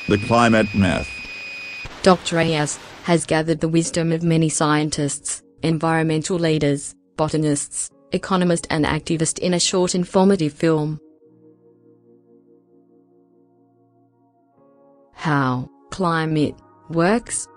The climate myth. Dr. Ayaz has gathered the wisdom of many scientists, environmental leaders, botanists, economists and activists in a short informative film. How climate works.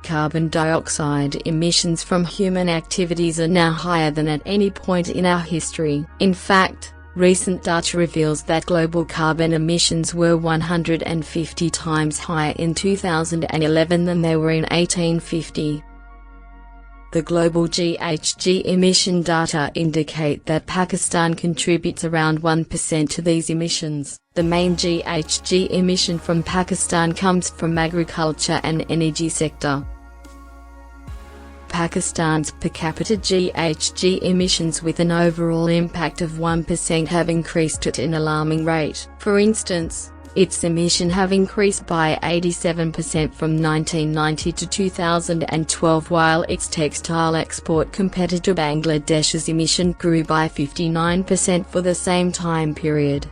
Carbon dioxide emissions from human activities are now higher than at any point in our history. In fact, recent data reveals that global carbon emissions were 150 times higher in 2011 than they were in 1850. The global GHG emission data indicate that Pakistan contributes around 1% to these emissions. The main GHG emission from Pakistan comes from agriculture and energy sector. Pakistan's per capita GHG emissions with an overall impact of 1% have increased at an alarming rate. For instance, its emission have increased by 87% from 1990 to 2012, while its textile export competitor Bangladesh's emission grew by 59% for the same time period.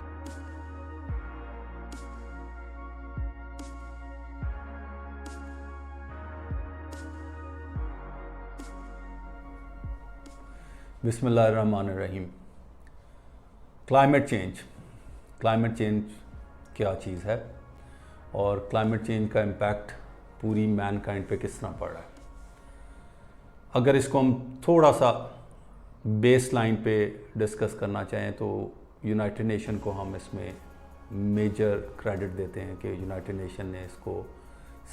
बिस्मिल्लाहिर्रहमानिर्रहीम। Climate change क्या चीज़ है और climate change का impact पूरी Mankind पे किस तरह पड़ रहा है। अगर इसको हम थोड़ा सा बेस लाइन पे डिस्कस करना चाहें तो यूनाइटेड नेशन को हम इसमें मेजर क्रेडिट देते हैं कि यूनाइटेड नेशन ने इसको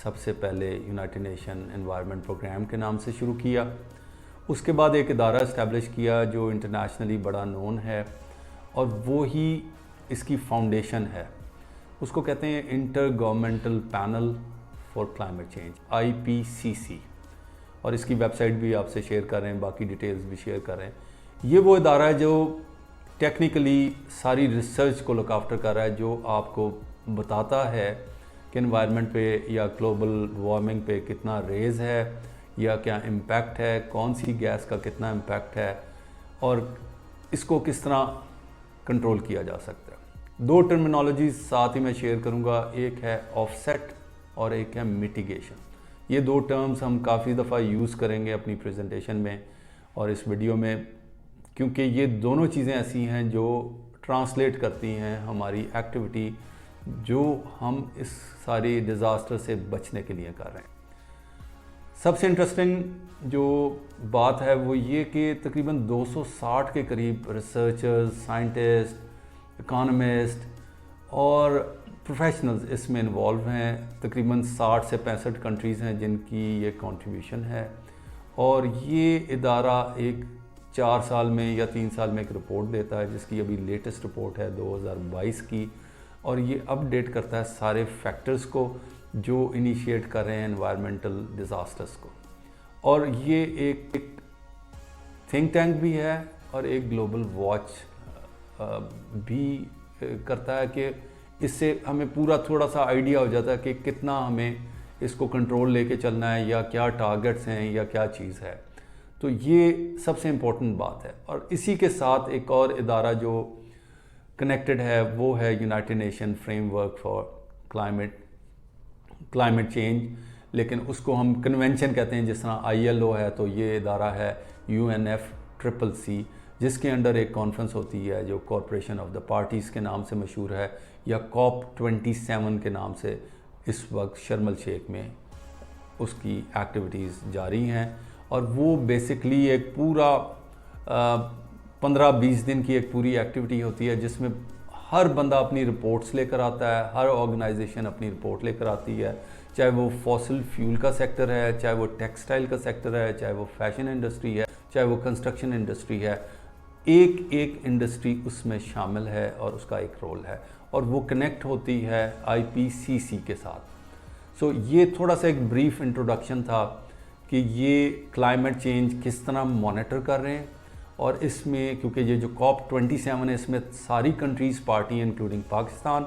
सबसे पहले यूनाइटेड नेशन एनवायरनमेंट प्रोग्राम के नाम से शुरू किया। उसके बाद एक इदारा इस्टेब्लिश किया जो इंटरनेशनली बड़ा नोन है और वो ही इसकी फाउंडेशन है। उसको कहते हैं inter governmental panel for climate change, IPCC, और इसकी वेबसाइट भी आपसे शेयर कर रहे हैं, बाकी डिटेल्स भी शेयर कर रहे हैं। ये वो इदारा है जो टेक्निकली सारी रिसर्च को लुक आफ्टर कर रहा है, जो आपको बताता है कि एनवायरनमेंट पे या ग्लोबल वार्मिंग पे कितना रेज है या क्या इम्पैक्ट है, कौन सी गैस का कितना इम्पैक्ट है और इसको किस तरह कंट्रोल किया जा सकता है। दो टर्मिनोलॉजी साथ ही मैं शेयर करूंगा, एक है ऑफसेट और एक है मिटिगेशन। ये दो टर्म्स हम काफ़ी दफ़ा यूज़ करेंगे अपनी प्रेजेंटेशन में और इस वीडियो में, क्योंकि ये दोनों चीज़ें ऐसी हैं जो ट्रांसलेट करती हैं हमारी एक्टिविटी जो हम इस सारी डिज़ास्टर से बचने के लिए कर रहे हैं। सबसे इंटरेस्टिंग जो बात है वो ये कि तकरीबन 260 के करीब रिसर्चर्स, साइंटिस्ट, इकोनॉमिस्ट और प्रोफेशनल्स इसमें इन्वॉल्व हैं। तकरीबन 60 से 65 कंट्रीज़ हैं जिनकी ये कंट्रीब्यूशन है और ये इदारा एक 4 साल में या 3 साल में एक रिपोर्ट देता है, जिसकी अभी लेटेस्ट रिपोर्ट है 2022 की, और ये अपडेट करता है सारे फैक्टर्स को जो इनिशिएट कर रहे हैं एनवायरमेंटल डिज़ास्टर्स को। और ये एक थिंक टैंक भी है और एक ग्लोबल वॉच भी करता है कि इससे हमें पूरा थोड़ा सा आइडिया हो जाता है कि कितना हमें इसको कंट्रोल लेके चलना है या क्या टारगेट्स हैं या क्या चीज़ है। तो ये सबसे इम्पोर्टेंट बात है। और इसी के साथ एक और इदारा जो कनेक्टेड है वो है United nation framework for climate change, लेकिन उसको हम कन्वेंशन कहते हैं। जिस तरह ILO है तो ये इदारा है UNFCCC, जिसके अंडर एक कॉन्फ्रेंस होती है जो कॉरपोरेशन ऑफ द पार्टीज़ के नाम से मशहूर है, या COP27 के नाम से इस वक्त शर्म शेख में उसकी एक्टिविटीज़ जारी हैं। और वो बेसिकली एक पूरा 15-20 दिन की एक पूरी एक्टिविटी होती है जिसमें हर बंदा अपनी रिपोर्ट्स लेकर आता है, हर ऑर्गेनाइजेशन अपनी रिपोर्ट लेकर आती है, चाहे वो फॉसिल फ्यूल का सेक्टर है, चाहे वो टेक्सटाइल का सेक्टर है, चाहे वो फैशन इंडस्ट्री है, चाहे वो कंस्ट्रक्शन इंडस्ट्री है। एक एक इंडस्ट्री उसमें शामिल है और उसका एक रोल है और वो कनेक्ट होती है IPCC के साथ। सो ये थोड़ा सा एक ब्रीफ इंट्रोडक्शन था कि ये क्लाइमेट चेंज किस तरह मॉनिटर कर रहे हैं। और इसमें क्योंकि ये जो COP27 है इसमें सारी कंट्रीज़ पार्टी हैं including Pakistan,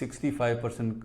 65%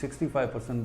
65%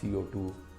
CO2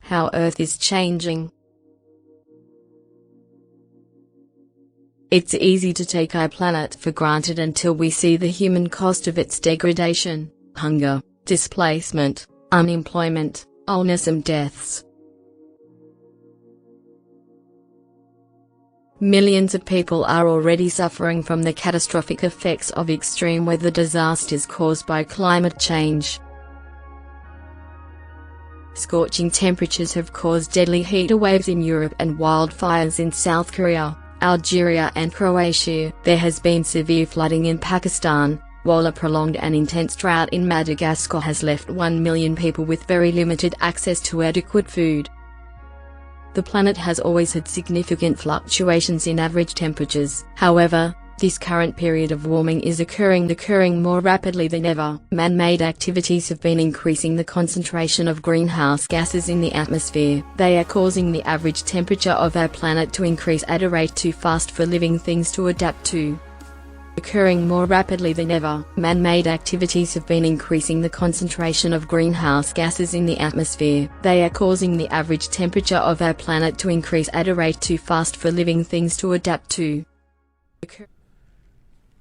How Earth is changing. It's easy to take our planet for granted until we see the human cost of its degradation, hunger, displacement, unemployment, illness and deaths. Millions of people are already suffering from the catastrophic effects of extreme weather disasters caused by climate change. Scorching temperatures have caused deadly heat waves in Europe and wildfires in South Korea, Algeria and Croatia. There has been severe flooding in Pakistan, while a prolonged and intense drought in Madagascar has left 1 million people with very limited access to adequate food. The planet has always had significant fluctuations in average temperatures. However, this current period of warming is occurring more rapidly than ever. Man-made activities have been increasing the concentration of greenhouse gases in the atmosphere. They are causing the average temperature of our planet to increase at a rate too fast for living things to adapt to. Occurring more rapidly than ever. Man-made activities have been increasing the concentration of greenhouse gases in the atmosphere. They are causing the average temperature of our planet to increase at a rate too fast for living things to adapt to.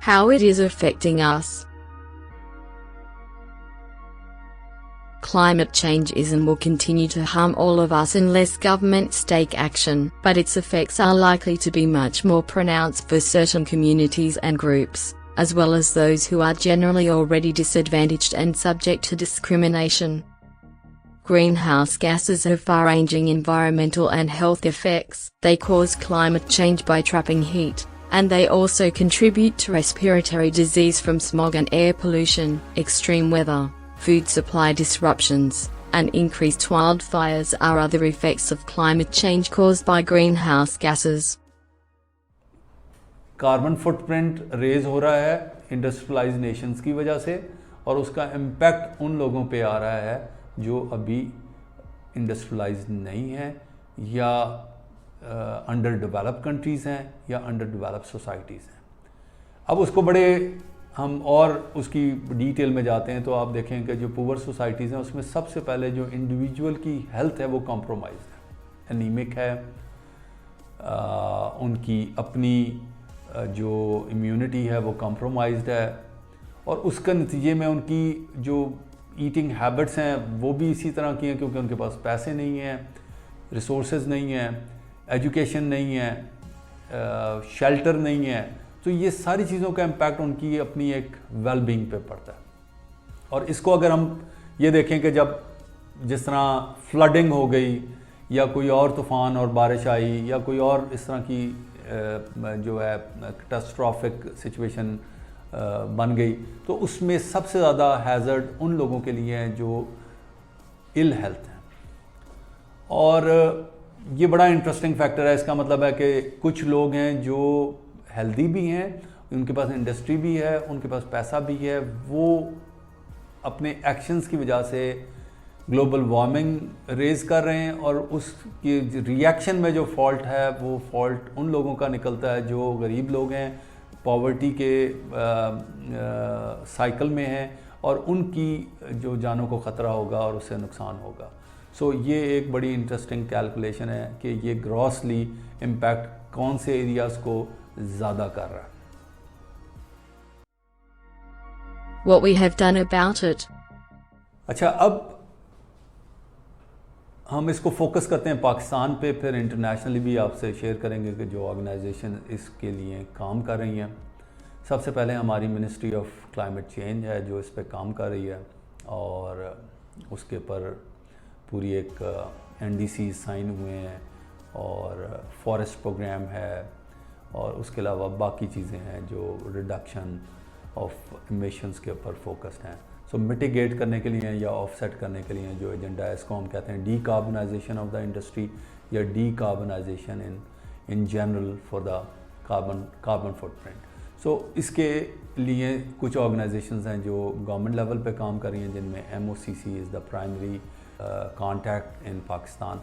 How it is affecting us. Climate change is and will continue to harm all of us unless governments take action, but its effects are likely to be much more pronounced for certain communities and groups, as well as those who are generally already disadvantaged and subject to discrimination. Greenhouse gases have far-ranging environmental and health effects. They cause climate change by trapping heat, and they also contribute to respiratory disease from smog and air pollution, extreme weather, food supply disruptions, and increased wildfires are other effects of climate change caused by greenhouse gases. Carbon footprint raise हो रहा है industrialise Nations की वजह से, और उसका impact उन लोगों पे आ रहा है जो अभी इंडस्ट्रियलाइज नहीं है, या अंडर डेवलप कंट्रीज़ हैं, या अंडर डेवलप सोसाइटीज़ हैं. अब उसको बड़े हम और उसकी डिटेल में जाते हैं तो आप देखें कि जो पुअर सोसाइटीज़ हैं उसमें सबसे पहले जो इंडिविजुअल की हेल्थ है वो कॉम्प्रोमाइज़ है, एनीमिक है, उनकी अपनी जो इम्यूनिटी है वो कॉम्प्रोमाइज्ड है, और उसका नतीजे में उनकी जो ईटिंग हैबिट्स हैं वो भी इसी तरह की हैं, क्योंकि उनके पास पैसे नहीं हैं, रिसोर्सेज नहीं हैं, एजुकेशन नहीं है, शेल्टर नहीं है. तो ये सारी चीज़ों का इम्पैक्ट उनकी अपनी एक वेल बीइंग पे पड़ता है. और इसको अगर हम ये देखें कि जब जिस तरह फ्लडिंग हो गई या कोई और तूफ़ान और बारिश आई या कोई और इस तरह की जो है कैटास्ट्रॉफिक सिचुएशन बन गई, तो उसमें सबसे ज़्यादा हैज़र्ड उन लोगों के लिए हैं जो इल हेल्थ हैं. और ये बड़ा इंटरेस्टिंग फैक्टर है. इसका मतलब है कि कुछ लोग हैं जो हेल्दी भी हैं, उनके पास इंडस्ट्री भी है, उनके पास पैसा भी है, वो अपने एक्शंस की वजह से ग्लोबल वार्मिंग रेज़ कर रहे हैं, और उसकी रिएक्शन में जो फॉल्ट है वो फॉल्ट उन लोगों का निकलता है जो गरीब लोग हैं, पॉवर्टी के साइकिल में हैं, और उनकी जो जानों को ख़तरा होगा और उससे नुकसान होगा. सो ये एक बड़ी इंटरेस्टिंग कैलकुलेशन है कि ये ग्रॉसली इम्पैक्ट कौन से एरियाज़ को ज़्यादा कर रहा है. What we have done about it. अच्छा, अब हम इसको फोकस करते हैं पाकिस्तान पे, फिर इंटरनेशनली भी आपसे शेयर करेंगे कि जो ऑर्गेनाइजेशन इसके लिए काम कर रही हैं. सबसे पहले हमारी मिनिस्ट्री ऑफ क्लाइमेट चेंज है जो इस पे काम कर रही है, और उसके ऊपर पूरी एक NDC साइन हुए हैं, और फॉरेस्ट प्रोग्राम है, और उसके अलावा बाकी चीज़ें हैं जो रिडक्शन ऑफ इमिशंस के ऊपर फोकस्ड हैं. सो मिटिगेट करने के लिए या ऑफसेट करने के लिए जो एजेंडा है, इसको हम कहते हैं डीकार्बनाइजेशन ऑफ द इंडस्ट्री या decarbonization in general for the carbon footprint. So इसके लिए कुछ ऑर्गेनाइजेशंस हैं जो गवर्नमेंट लेवल पे काम कर रही हैं, जिनमें MOCC is the primary contact in Pakistan.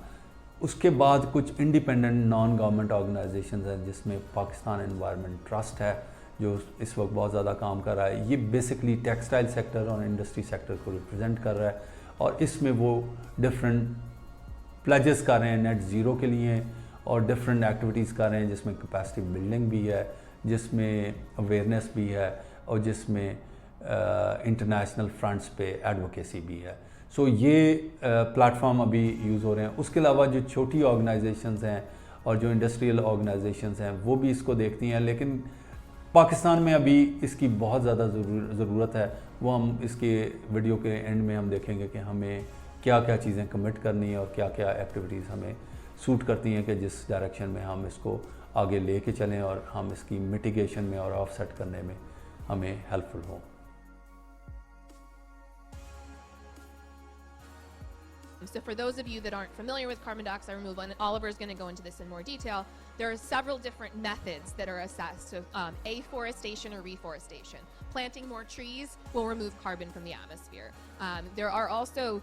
उसके बाद कुछ इंडिपेंडेंट नॉन गवर्नमेंट ऑर्गेनाइजेशंस हैं, जिसमें पाकिस्तान एनवायरनमेंट ट्रस्ट है जो इस वक्त बहुत ज़्यादा काम कर रहा है. ये बेसिकली टेक्सटाइल सेक्टर और इंडस्ट्री सेक्टर को रिप्रेजेंट कर रहा है, और इसमें वो डिफरेंट प्लेजेस कर रहे हैं नेट ज़ीरो के लिए, और डिफरेंट एक्टिविटीज़ कर रहे हैं जिसमें कैपेसिटी बिल्डिंग भी है, जिसमें अवेयरनेस भी है, और जिसमें इंटरनेशनल फ्रंट्स पे एडवोकेसी भी है. सो ये प्लेटफॉर्म अभी यूज़ हो रहे हैं. उसके अलावा जो छोटी ऑर्गेनाइजेशंस हैं और जो इंडस्ट्रियल ऑर्गेनाइजेशंस हैं वो भी इसको देखती हैं, लेकिन पाकिस्तान में अभी इसकी बहुत ज़्यादा ज़रूरत है. वो हम इसके वीडियो के एंड में हम देखेंगे कि हमें क्या क्या चीज़ें कमिट करनी है और क्या क्या एक्टिविटीज़ हमें सूट करती हैं कि जिस डायरेक्शन में हम इसको आगे ले के चलें और हम इसकी मिटिगेशन में और ऑफसेट करने में हमें हेल्पफुल हों. So for those of you that aren't familiar with carbon dioxide removal, and Oliver is going to go into this in more detail, there are several different methods that are assessed. So afforestation or reforestation. Planting more trees will remove carbon from the atmosphere. There are also,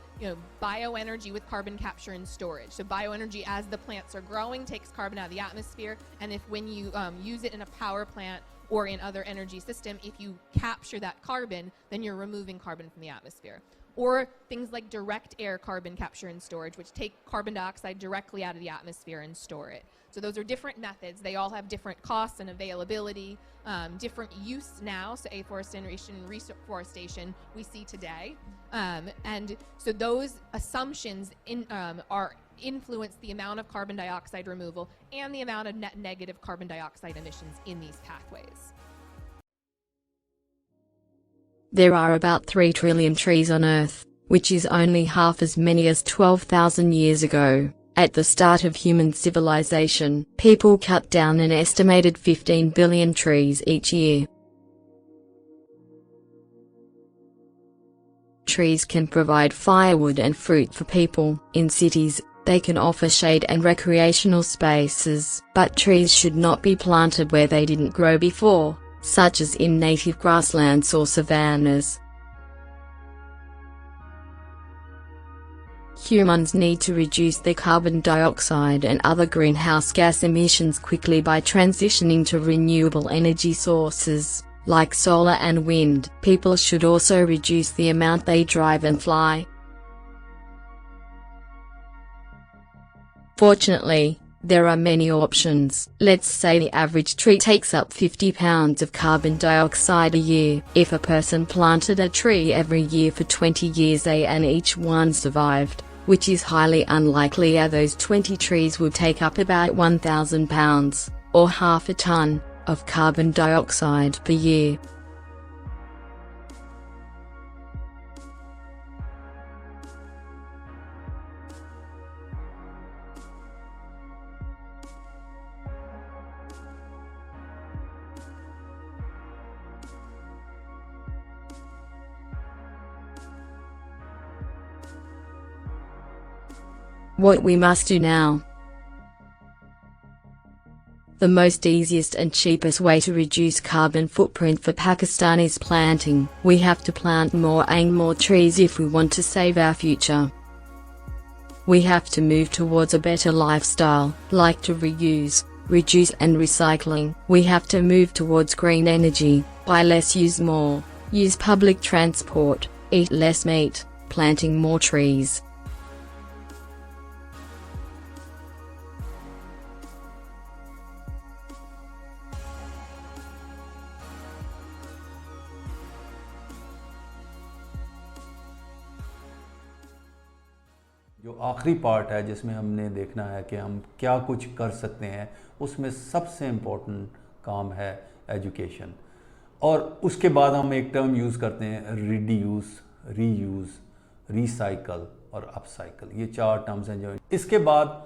bioenergy with carbon capture and storage. So bioenergy, as the plants are growing, takes carbon out of the atmosphere, and when you use it in a power plant or in other energy system, if you capture that carbon, then you're removing carbon from the atmosphere. Or things like direct air carbon capture and storage, which take carbon dioxide directly out of the atmosphere and store it. So those are different methods. They all have different costs and availability, different use now. So afforestation and reforestation we see today. And so those assumptions influence the amount of carbon dioxide removal and the amount of net negative carbon dioxide emissions in these pathways. There are about 3 trillion trees on Earth, which is only half as many as 12,000 years ago. At the start of human civilization, people cut down an estimated 15 billion trees each year. Trees can provide firewood and fruit for people. In cities, they can offer shade and recreational spaces, but trees should not be planted where they didn't grow before, such as in native grasslands or savannas. Humans need to reduce their carbon dioxide and other greenhouse gas emissions quickly by transitioning to renewable energy sources, like solar and wind. People should also reduce the amount they drive and fly. Fortunately, there are many options. Let's say the average tree takes up 50 pounds of carbon dioxide a year. If a person planted a tree every year for 20 years and each one survived, which is highly unlikely, those 20 trees would take up about 1,000 pounds, or half a ton, of carbon dioxide per year. What we must do now. The most easiest and cheapest way to reduce carbon footprint for Pakistan is planting. We have to plant more and more trees if we want to save our future. We have to move towards a better lifestyle, like to reuse, reduce and recycling. We have to move towards green energy, buy less, use more, use public transport, eat less meat, planting more trees. जो आखिरी part है जिसमें हमने देखना है कि हम क्या कुछ कर सकते हैं, उसमें सबसे इम्पोर्टेंट काम है एजुकेशन। और उसके बाद हम एक टर्म यूज़ करते हैं रिड्यूस, रीयूज़, रिसाइकल और अपसाइकल। ये 4 टर्म्स हैं जो इसके बाद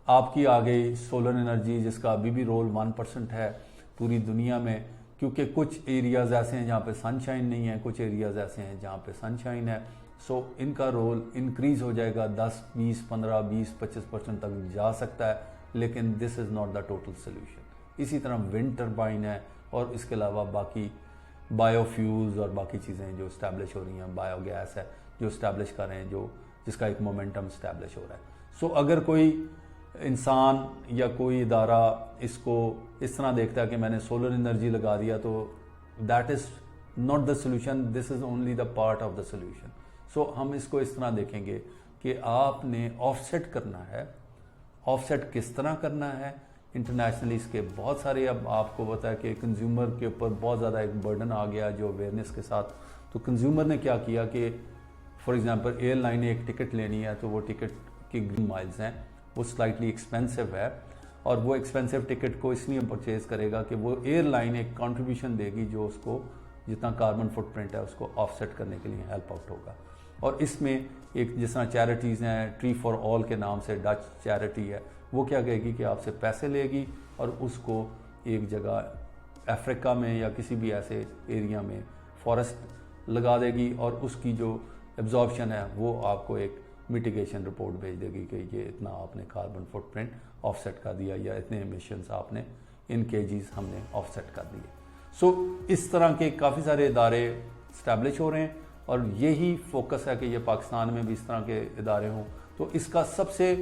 आपकी आ गई सोलर एनर्जी, जिसका अभी भी रोल 1% है पूरी दुनिया में, क्योंकि कुछ एरियाज़ ऐसे हैं जहाँ पे सनशाइन नहीं है, कुछ एरियाज़ ऐसे हैं जहाँ पे सनशाइन है। सो इनका रोल इंक्रीज़ हो जाएगा, 10, 20, 15, 20, 25% तक जा सकता है, लेकिन this is not the total solution. इसी तरह विंड टर्बाइन है और इसके अलावा बाकी बायोफ्यूल्स और बाकी चीज़ें जो इस्टेब्लिश हो रही हैं, बायोगैस है जो इस्टेब्लिश कर रहे हैं, जो जिसका एक मोमेंटम इस्टेब्लिश हो रहा है। सो अगर कोई इंसान या कोई इदारा इसको इस तरह देखता है कि मैंने सोलर एनर्जी लगा दिया, तो that is not the solution, this is only the part of the solution. So हम इसको इस तरह देखेंगे कि आपने ऑफसेट करना है। ऑफसेट किस तरह करना है? इंटरनेशनली इसके बहुत सारे, अब आपको पता है कि कंज्यूमर के ऊपर बहुत ज़्यादा एक बर्डन आ गया जो अवेयरनेस के साथ। तो कंज्यूमर ने क्या किया कि फॉर एग्जांपल एयरलाइन ने एक टिकट लेनी है, तो वो टिकट की ग्रीन माइल्स हैं, वो स्लाइटली एक्सपेंसिव है, और वो एक्सपेंसिव टिकट को इसलिए परचेज़ करेगा कि वो एयरलाइन एक कंट्रीब्यूशन देगी जो उसको जितना कार्बन फुटप्रिंट है उसको ऑफसेट करने के लिए हेल्प आउट होगा। और इसमें एक जिस तरह चैरिटीज़ हैं, ट्री फॉर ऑल के नाम से डच चैरिटी है, वो क्या कहेगी कि आपसे पैसे लेगी और उसको एक जगह अफ्रीका में या किसी भी ऐसे एरिया में फॉरेस्ट लगा देगी, और उसकी जो एब्जॉर्प्शन है वो आपको एक मिटिगेशन रिपोर्ट भेज देगी कि ये इतना आपने कार्बन फुटप्रिंट ऑफसेट कर दिया, या इतने एमिशंस आपने इन केजीज हमने ऑफसेट कर दिए। सो इस तरह के काफ़ी सारे इदारे इस्टेब्लिश हो रहे हैं, और यही फोकस है कि ये पाकिस्तान में भी इस तरह के इदारे हों। तो इसका सबसे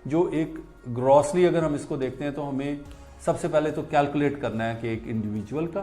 जो एक ग्रॉसली अगर हम इसको देखते हैं, तो हमें सबसे पहले तो कैलकुलेट करना है कि एक इंडिविजुअल का